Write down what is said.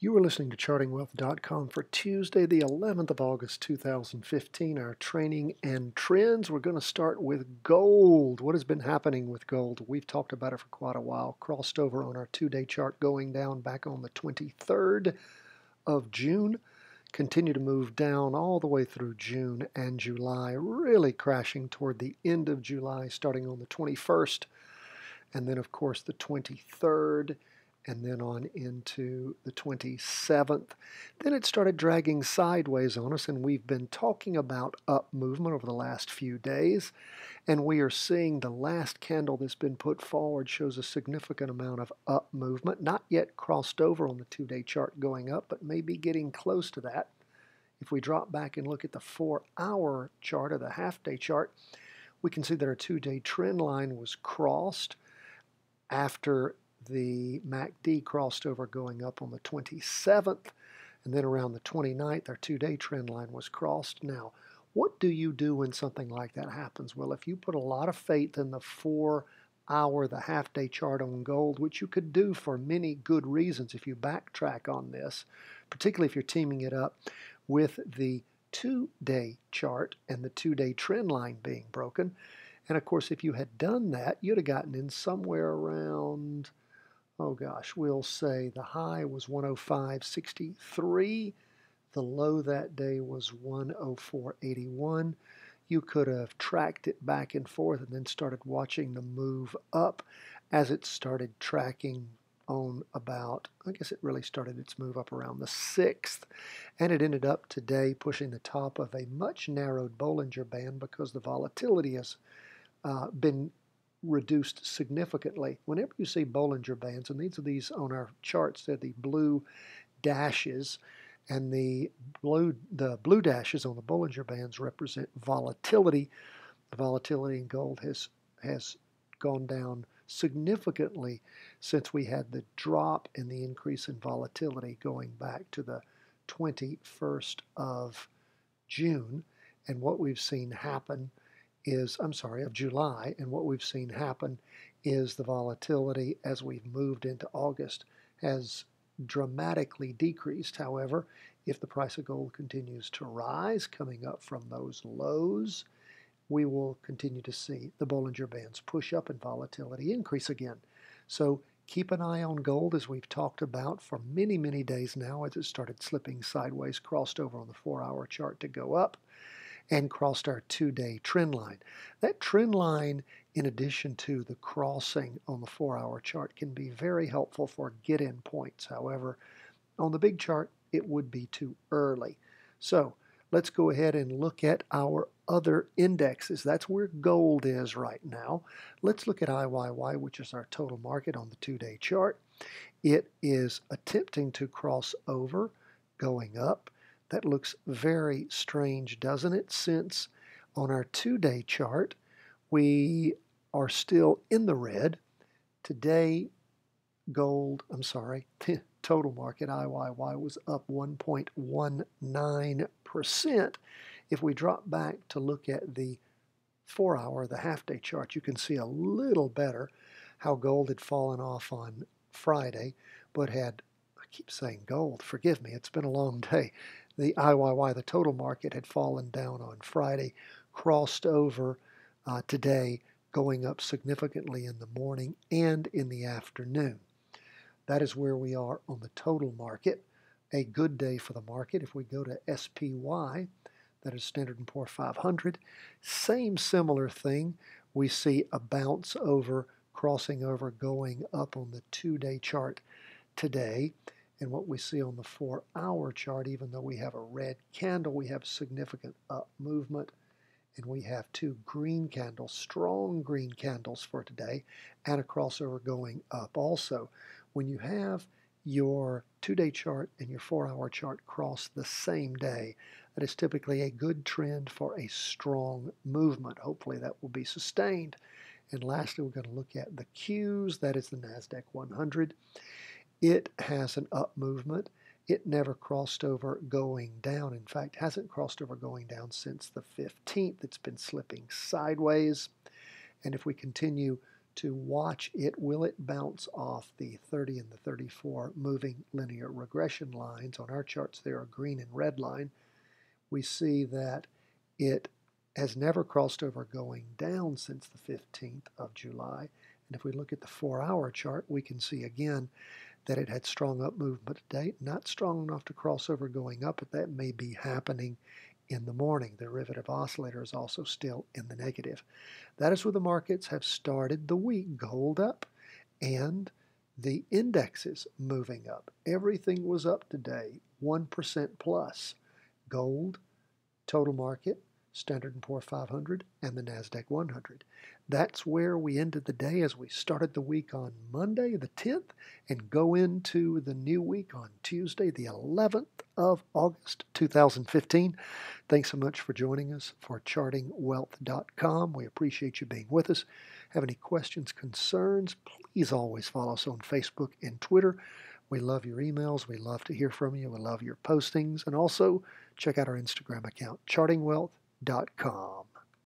You are listening to ChartingWealth.com for Tuesday, the 11th of August, 2015. Our training and trends. We're going to start with gold. What has been happening with gold? We've talked about it for quite a while. Crossed over on our two-day chart going down back on the 23rd of June. Continue to move down all the way through June and July, really crashing toward the end of July, starting on the 21st, and then, of course, the 23rd. And then on into the 27th. Then it started dragging sideways on us, and we've been talking about up movement over the last few days, and we are seeing the last candle that's been put forward shows a significant amount of up movement, not yet crossed over on the two-day chart going up, but maybe getting close to that. If we drop back and look at the 4-hour chart or the half-day chart, we can see that our two-day trend line was crossed after the MACD crossed over going up on the 27th, and then around the 29th, our two-day trend line was crossed. Now, what do you do when something like that happens? Well, if you put a lot of faith in the 4-hour, the half-day chart on gold, which you could do for many good reasons if you backtrack on this, particularly if you're teaming it up with the two-day chart and the two-day trend line being broken. And, of course, if you had done that, you'd have gotten in somewhere around, oh gosh, we'll say the high was 105.63. The low that day was 104.81. You could have tracked it back and forth and then started watching the move up as it started tracking on about, I guess it really started its move up around the 6th. And it ended up today pushing the top of a much narrowed Bollinger Band because the volatility has been reduced significantly. Whenever you see Bollinger Bands, and these on our charts, they're the blue dashes, and the blue dashes on the Bollinger Bands represent volatility. The volatility in gold has gone down significantly since we had the drop in the increase in volatility going back to the 21st of June, and what we've seen happen is, of July, and what we've seen happen is the volatility as we've moved into August has dramatically decreased. However, if the price of gold continues to rise, coming up from those lows, we will continue to see the Bollinger Bands push up and volatility increase again. So keep an eye on gold, as we've talked about for many, many days now, as it started slipping sideways, crossed over on the 4-hour chart to go up, and crossed our two-day trend line. That trend line, in addition to the crossing on the 4-hour chart, can be very helpful for get-in points. However, on the big chart, it would be too early. So let's go ahead and look at our other indexes. That's where gold is right now. Let's look at IYY, which is our total market on the two-day chart. It is attempting to cross over, going up. That looks very strange, doesn't it? Since on our two-day chart, we are still in the red. Today, total market IYY was up 1.19%. If we drop back to look at the 4-hour, the half-day chart, you can see a little better how gold had fallen off on Friday, but I keep saying gold, forgive me, it's been a long day. The IYY, the total market, had fallen down on Friday, crossed over today, going up significantly in the morning and in the afternoon. That is where we are on the total market. A good day for the market. If we go to SPY, that is Standard & Poor's 500, same similar thing. We see a bounce over, crossing over, going up on the two-day chart today. And what we see on the 4-hour chart, even though we have a red candle, we have significant up movement, and we have two green candles, strong green candles for today, and a crossover going up also. When you have your two-day chart and your 4-hour chart cross the same day, that is typically a good trend for a strong movement. Hopefully that will be sustained. And lastly, we're going to look at the Qs. That is the NASDAQ 100. It has an up movement. It never crossed over going down. In fact, hasn't crossed over going down since the 15th. It's been slipping sideways. And if we continue to watch it. Will it bounce off the 30 and the 34 moving linear regression lines? On our charts, there are green and red line. We see that it has never crossed over going down since the 15th of July. And if we look at the 4-hour chart, we can see again that it had strong up movement today, not strong enough to cross over going up, but that may be happening in the morning. The derivative oscillator is also still in the negative. That is where the markets have started the week. Gold up and the indexes moving up. Everything was up today, 1% plus. Gold, total market, Standard & Poor's 500, and the NASDAQ 100. That's where we ended the day as we started the week on Monday, the 10th, and go into the new week on Tuesday, the 11th of August, 2015. Thanks so much for joining us for chartingwealth.com. We appreciate you being with us. Have any questions, concerns, please always follow us on Facebook and Twitter. We love your emails. We love to hear from you. We love your postings. And also check out our Instagram account, chartingwealth.com.